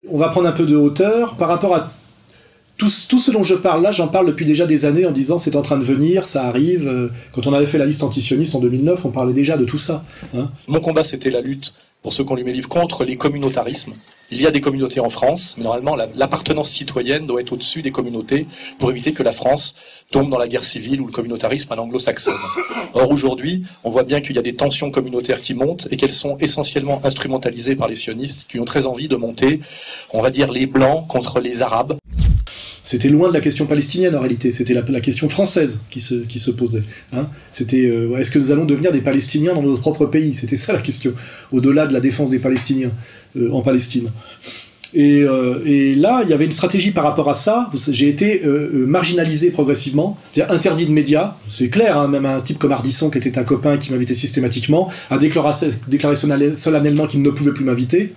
On va prendre un peu de hauteur par rapport à tout ce dont je parle là, j'en parle depuis déjà des années en disant c'est en train de venir, ça arrive. Quand on avait fait la liste antisioniste en 2009, on parlait déjà de tout ça. Hein. Mon combat, c'était la lutte, pour ceux qu'on lui met livre, contre les communautarismes. Il y a des communautés en France, mais normalement l'appartenance citoyenne doit être au-dessus des communautés pour éviter que la France tombe dans la guerre civile ou le communautarisme à l'anglo-saxonne. Or aujourd'hui, on voit bien qu'il y a des tensions communautaires qui montent et qu'elles sont essentiellement instrumentalisées par les sionistes qui ont très envie de monter, on va dire, les Blancs contre les Arabes. C'était loin de la question palestinienne en réalité, c'était la question française qui se posait. Hein. C'était est-ce que nous allons devenir des Palestiniens dans notre propre pays? C'était ça la question, au-delà de la défense des Palestiniens en Palestine. Et là, il y avait une stratégie par rapport à ça. J'ai été marginalisé progressivement, c'est-à-dire interdit de médias. C'est clair, hein, même un type comme Ardisson, qui était un copain qui m'invitait systématiquement, a déclaré solennellement qu'il ne pouvait plus m'inviter.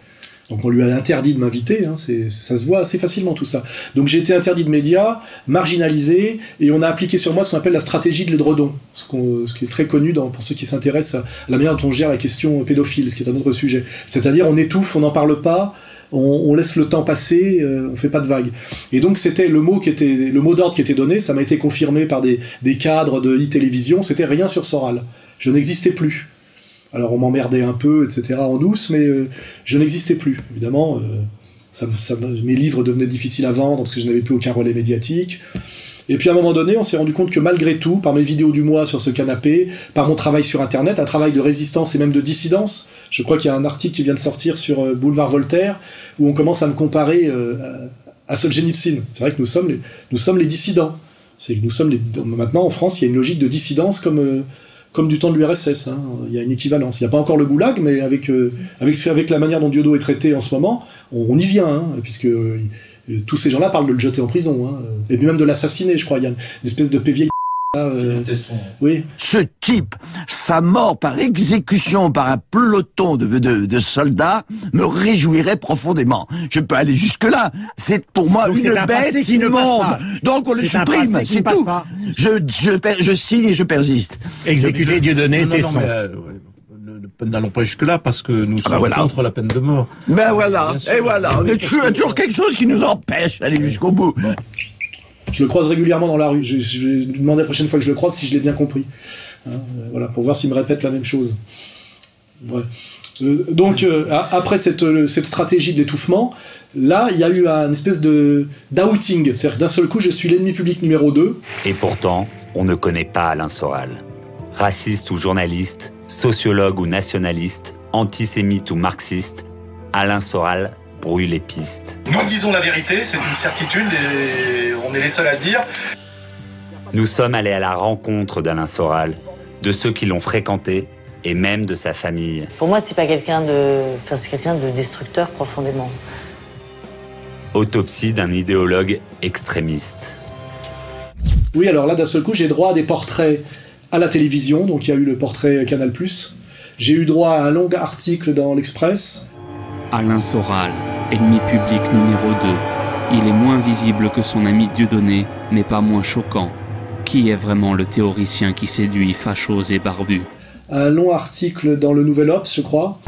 Donc on lui a interdit de m'inviter, hein, ça se voit assez facilement tout ça. Donc j'ai été interdit de médias, marginalisé, et on a appliqué sur moi ce qu'on appelle la stratégie de l'édredon, ce qui est très connu pour ceux qui s'intéressent à la manière dont on gère la question pédophile, ce qui est un autre sujet. C'est-à-dire on étouffe, on n'en parle pas, on laisse le temps passer, on fait pas de vagues. Et donc c'était le mot d'ordre qui était donné, ça m'a été confirmé par des cadres de e-télévision, c'était rien sur Soral. Je n'existais plus. Alors on m'emmerdait un peu, etc. en douce, mais je n'existais plus. Évidemment, mes livres devenaient difficiles à vendre parce que je n'avais plus aucun relais médiatique. Et puis à un moment donné, on s'est rendu compte que malgré tout, par mes vidéos du mois sur ce canapé, par mon travail sur Internet, un travail de résistance et même de dissidence, je crois qu'il y a un article qui vient de sortir sur Boulevard Voltaire, où on commence à me comparer à Solzhenitsyn. C'est vrai que nous sommes les dissidents. Maintenant en France, il y a une logique de dissidence comme du temps de l'URSS, hein. Il y a une équivalence. Il n'y a pas encore le goulag, mais avec la manière dont Dieudo est traité en ce moment, on y vient, hein, puisque tous ces gens-là parlent de le jeter en prison, hein, et puis même de l'assassiner, je crois. Il y a une espèce de vieille oui. Ce type, sa mort par exécution par un peloton de soldats me réjouirait profondément. Je peux aller jusque-là. C'est pour moi donc une bête immonde. Donc on le supprime, c'est tout. Je signe et je persiste. Exécuter Dieudonné, Tesson. N'allons pas jusque-là parce que nous sommes contre la peine de mort. Ben voilà, et voilà. Il y a toujours quelque chose qui nous empêche d'aller jusqu'au bout. Je le croise régulièrement dans la rue. Je vais lui demander la prochaine fois que je le croise si je l'ai bien compris. Hein, voilà, pour voir s'il me répète la même chose. Ouais. Donc, après cette stratégie de l'étouffement, là, il y a eu une espèce d'outing. C'est-à-dire que d'un seul coup, je suis l'ennemi public numéro 2. Et pourtant, on ne connaît pas Alain Soral. Raciste ou journaliste, sociologue ou nationaliste, antisémite ou marxiste, Alain Soral brouille les pistes. Nous disons la vérité, c'est une certitude et on est les seuls à le dire. Nous sommes allés à la rencontre d'Alain Soral, de ceux qui l'ont fréquenté et même de sa famille. Pour moi, c'est pas quelqu'un c'est quelqu'un de destructeur profondément. Autopsie d'un idéologue extrémiste. Oui, alors là, d'un seul coup, j'ai droit à des portraits à la télévision, donc il y a eu le portrait Canal+. J'ai eu droit à un long article dans l'Express. Alain Soral, ennemi public numéro 2. Il est moins visible que son ami Dieudonné, mais pas moins choquant. Qui est vraiment le théoricien qui séduit fachos et barbus? Un long article dans le Nouvel Obs, je crois.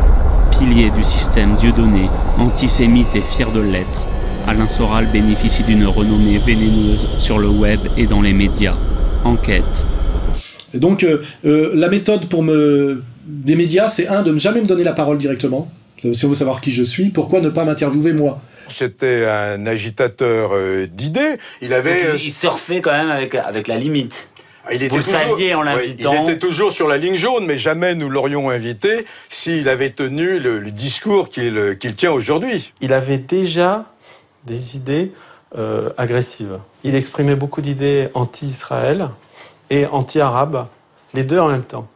Pilier du système Dieudonné, antisémite et fier de l'être, Alain Soral bénéficie d'une renommée vénéneuse sur le web et dans les médias. Enquête. Et donc, la méthode des médias, c'est de ne jamais me donner la parole directement. Si on veut savoir qui je suis, pourquoi ne pas m'interviewer moi? C'était un agitateur d'idées. Il surfait quand même avec la limite. Vous le saviez en l'invitant. Il était toujours sur la ligne jaune, mais jamais nous l'aurions invité s'il avait tenu le discours qu'il tient aujourd'hui. Il avait déjà des idées agressives. Il exprimait beaucoup d'idées anti-Israël et anti-arabe, les deux en même temps.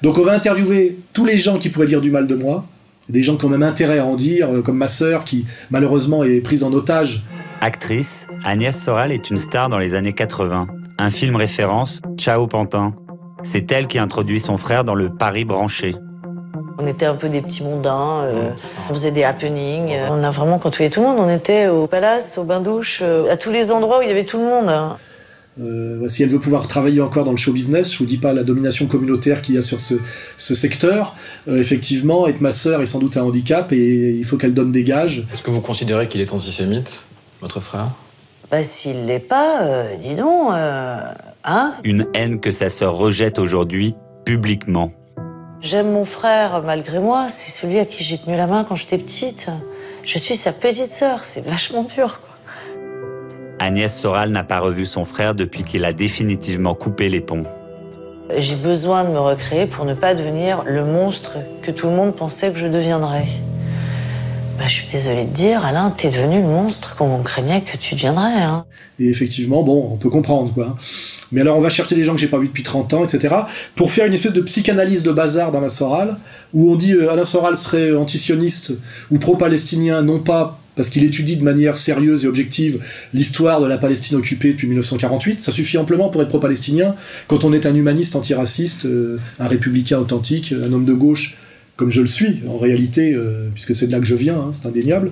Donc on va interviewer tous les gens qui pourraient dire du mal de moi, des gens qui ont même intérêt à en dire, comme ma sœur qui malheureusement est prise en otage. Actrice, Agnès Soral est une star dans les années 80. Un film référence, Ciao Pantin. C'est elle qui introduit son frère dans le Paris branché. On était un peu des petits mondains, on faisait des happenings. On a vraiment côtoyé tout le monde. On était au Palace, au bain-douche, à tous les endroits où il y avait tout le monde. Si elle veut pouvoir travailler encore dans le show business, je vous dis pas la domination communautaire qu'il y a sur ce secteur, effectivement, être ma sœur est sans doute un handicap et il faut qu'elle donne des gages. Est-ce que vous considérez qu'il est antisémite, votre frère? S'il l'est pas, dis donc, hein? Une haine que sa sœur rejette aujourd'hui, publiquement. J'aime mon frère malgré moi, c'est celui à qui j'ai tenu la main quand j'étais petite. Je suis sa petite sœur, c'est vachement dur, quoi. Agnès Soral n'a pas revu son frère depuis qu'il a définitivement coupé les ponts. J'ai besoin de me recréer pour ne pas devenir le monstre que tout le monde pensait que je deviendrais. Je suis désolée de dire, Alain, t'es devenu le monstre qu'on craignait que tu deviendrais. Hein. Et effectivement, bon, on peut comprendre, quoi. Mais alors, on va chercher des gens que j'ai pas vus depuis 30 ans, etc., pour faire une espèce de psychanalyse de bazar d'Alain Soral, où on dit Alain Soral serait antisioniste ou pro-palestinien, non pas parce qu'il étudie de manière sérieuse et objective l'histoire de la Palestine occupée depuis 1948, ça suffit amplement pour être pro-palestinien, quand on est un humaniste antiraciste, un républicain authentique, un homme de gauche, comme je le suis, en réalité, puisque c'est de là que je viens, hein, c'est indéniable,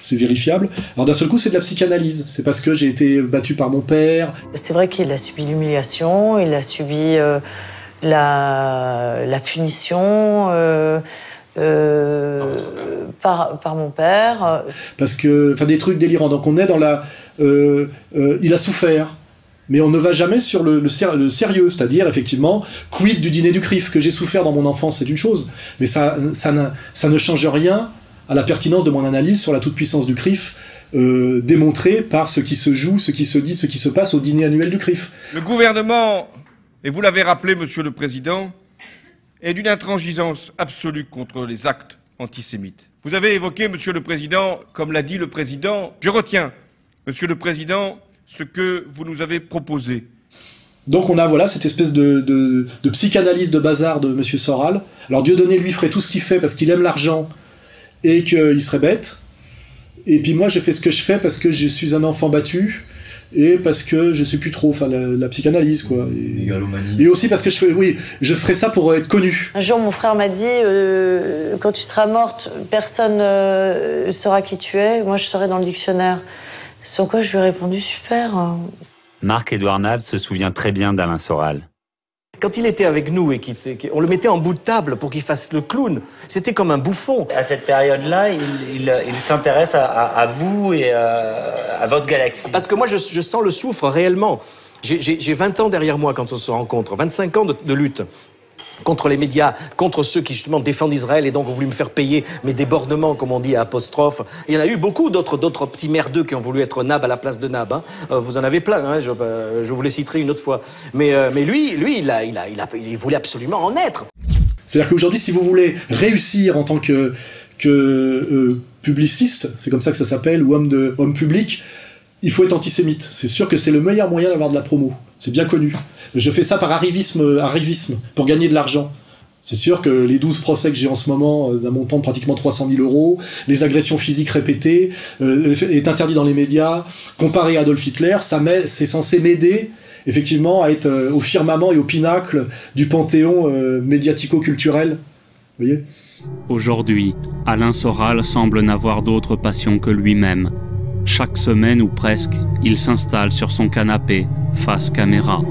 c'est vérifiable. Alors d'un seul coup, c'est de la psychanalyse. C'est parce que j'ai été battu par mon père. C'est vrai qu'il a subi l'humiliation, il a subi la punition par mon père. Parce que, enfin, des trucs délirants. Donc on est dans la... il a souffert. Mais on ne va jamais sur le sérieux, c'est-à-dire, effectivement, quid du dîner du CRIF, que j'ai souffert dans mon enfance, c'est une chose, mais ça ne change rien à la pertinence de mon analyse sur la toute-puissance du CRIF, démontrée par ce qui se joue, ce qui se dit, ce qui se passe au dîner annuel du CRIF. Le gouvernement, et vous l'avez rappelé, Monsieur le Président, est d'une intransigeance absolue contre les actes antisémites. Vous avez évoqué, Monsieur le Président, comme l'a dit le Président, je retiens, Monsieur le Président, ce que vous nous avez proposé. Donc on a voilà cette espèce de psychanalyse de bazar de Monsieur Soral. Alors Dieudonné lui ferait tout ce qu'il fait parce qu'il aime l'argent et qu'il serait bête. Et puis moi je fais ce que je fais parce que je suis un enfant battu et parce que je sais plus trop, enfin la psychanalyse quoi. Et aussi parce que je ferais ça pour être connu. Un jour mon frère m'a dit quand tu seras morte, personne saura qui tu es, moi je serai dans le dictionnaire. Sur quoi je lui ai répondu super. Marc-Édouard Nab se souvient très bien d'Alain Soral. Quand il était avec nous et qu'on le mettait en bout de table pour qu'il fasse le clown, c'était comme un bouffon. À cette période-là, il s'intéresse à vous et à votre galaxie. Parce que moi, je sens le souffre réellement. J'ai 20 ans derrière moi quand on se rencontre, 25 ans de lutte. Contre les médias, contre ceux qui justement défendent Israël et donc ont voulu me faire payer mes débordements, comme on dit à apostrophe. Il y en a eu beaucoup d'autres petits merdeux qui ont voulu être Nab à la place de Nab. Hein. Vous en avez plein, hein, je vous les citerai une autre fois. Mais lui, il voulait absolument en être. C'est-à-dire qu'aujourd'hui, si vous voulez réussir en tant que publiciste, c'est comme ça que ça s'appelle, ou homme public, il faut être antisémite. C'est sûr que c'est le meilleur moyen d'avoir de la promo. C'est bien connu. Je fais ça par arrivisme, pour gagner de l'argent. C'est sûr que les 12 procès que j'ai en ce moment, d'un montant de pratiquement 300 000 €, les agressions physiques répétées, est interdit dans les médias, comparé à Adolf Hitler, c'est censé m'aider, effectivement, à être au firmament et au pinacle du panthéon médiatico-culturel. Vous voyez ? Aujourd'hui, Alain Soral semble n'avoir d'autre passion que lui-même. Chaque semaine ou presque, il s'installe sur son canapé, face caméra.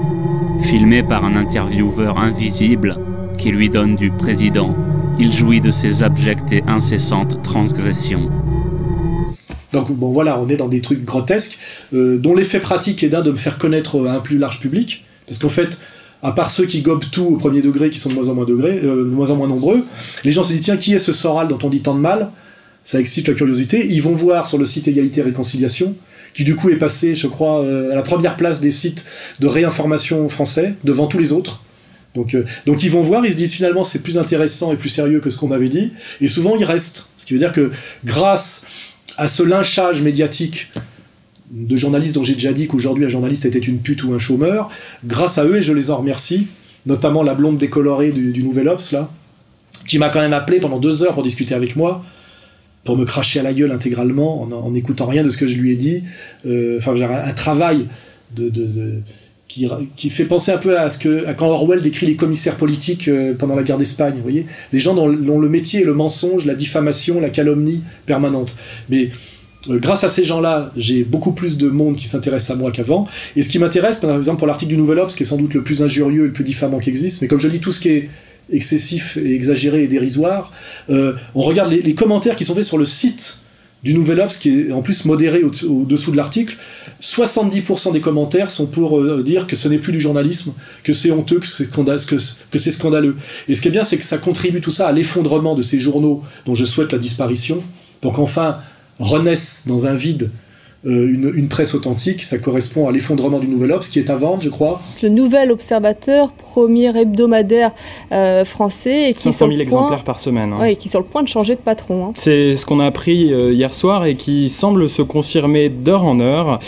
Filmé par un intervieweur invisible qui lui donne du président, il jouit de ses abjectes et incessantes transgressions. Donc bon voilà, on est dans des trucs grotesques, dont l'effet pratique est de me faire connaître à un plus large public, parce qu'en fait, à part ceux qui gobent tout au premier degré, qui sont de moins en moins nombreux, les gens se disent tiens, qui est ce Soral dont on dit tant de mal ? Ça excite la curiosité. Ils vont voir sur le site Égalité et Réconciliation, qui du coup est passé, je crois, à la première place des sites de réinformation français, devant tous les autres. Donc ils vont voir, ils se disent finalement c'est plus intéressant et plus sérieux que ce qu'on m'avait dit, et souvent ils restent. Ce qui veut dire que grâce à ce lynchage médiatique de journalistes dont j'ai déjà dit qu'aujourd'hui un journaliste était une pute ou un chômeur, grâce à eux, et je les en remercie, notamment la blonde décolorée du Nouvel Obs, là, qui m'a quand même appelé pendant 2 heures pour discuter avec moi, pour me cracher à la gueule intégralement, en n'écoutant rien de ce que je lui ai dit. Enfin, un travail qui fait penser un peu à quand Orwell décrit les commissaires politiques pendant la guerre d'Espagne, vous voyez ? Des gens dont le métier est le mensonge, la diffamation, la calomnie permanente. Mais grâce à ces gens-là, j'ai beaucoup plus de monde qui s'intéresse à moi qu'avant. Et ce qui m'intéresse, par exemple pour l'article du Nouvel Obs, qui est sans doute le plus injurieux et le plus diffamant qui existe, mais comme je lis tout ce qui est excessif et exagéré et dérisoire, on regarde les commentaires qui sont faits sur le site du Nouvel Obs, qui est en plus modéré au-dessous de l'article. 70% des commentaires sont pour dire que ce n'est plus du journalisme, que c'est honteux, que c'est scandaleux. Et ce qui est bien, c'est que ça contribue tout ça à l'effondrement de ces journaux dont je souhaite la disparition, pour qu'enfin renaisse dans un vide une presse authentique. Ça correspond à l'effondrement du Nouvel Obs, qui est à vendre, je crois. Le Nouvel Observateur, premier hebdomadaire français, et qui 500 000 exemplaires par semaine. Hein. Ouais, et qui est sur le point de changer de patron. Hein. C'est ce qu'on a appris hier soir et qui semble se confirmer d'heure en heure.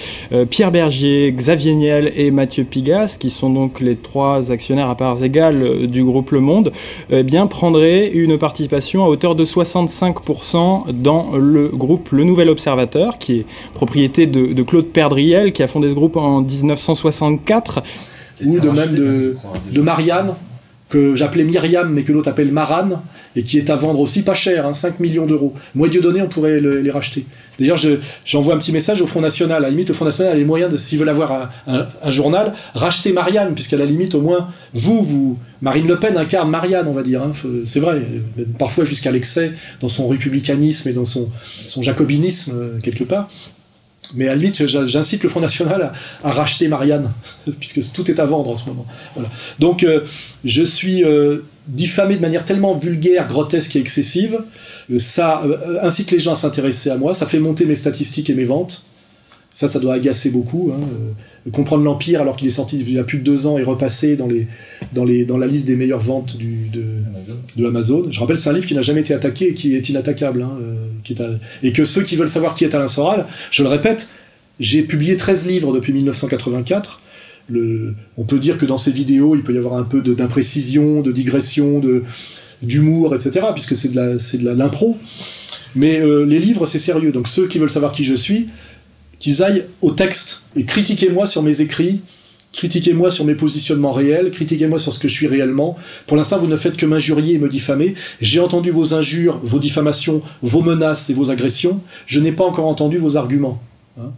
Pierre Bergier, Xavier Niel et Mathieu Pigasse, qui sont donc les 3 actionnaires à parts égales du groupe Le Monde, bien prendraient une participation à hauteur de 65% dans le groupe Le Nouvel Observateur, qui est propriétaire de Claude Perdriel, qui a fondé ce groupe en 1964. Ou de même de Marianne, que j'appelais Myriam, mais que l'autre appelle Marane, et qui est à vendre aussi pas cher, 5 millions d'euros. Moi, Dieudonné, on pourrait les racheter. D'ailleurs, j'envoie un petit message au Front National. À la limite, le Front National a les moyens, s'ils veulent avoir un journal, racheter Marianne, puisqu'à la limite, au moins, Marine Le Pen incarne Marianne, on va dire. Hein. C'est vrai, parfois jusqu'à l'excès, dans son républicanisme et dans son jacobinisme, quelque part. Mais à la limite, j'incite le Front National à racheter Marianne, puisque tout est à vendre en ce moment. Voilà. Donc, je suis diffamé de manière tellement vulgaire, grotesque et excessive. Ça incite les gens à s'intéresser à moi, ça fait monter mes statistiques et mes ventes. Ça doit agacer beaucoup. Hein. Comprendre l'Empire, alors qu'il est sorti il y a plus de 2 ans, et repassé dans la liste des meilleures ventes de Amazon. Je rappelle, c'est un livre qui n'a jamais été attaqué et qui est inattaquable. Hein, et que ceux qui veulent savoir qui est Alain Soral, je le répète, j'ai publié 13 livres depuis 1984. On peut dire que dans ces vidéos, il peut y avoir un peu d'imprécision, de digression, d'humour, etc., puisque c'est de l'impro. Mais les livres, c'est sérieux. Donc ceux qui veulent savoir qui je suis, qu'ils aillent au texte et critiquez-moi sur mes écrits, critiquez-moi sur mes positionnements réels, critiquez-moi sur ce que je suis réellement. Pour l'instant, vous ne faites que m'injurier et me diffamer. J'ai entendu vos injures, vos diffamations, vos menaces et vos agressions. Je n'ai pas encore entendu vos arguments. Hein.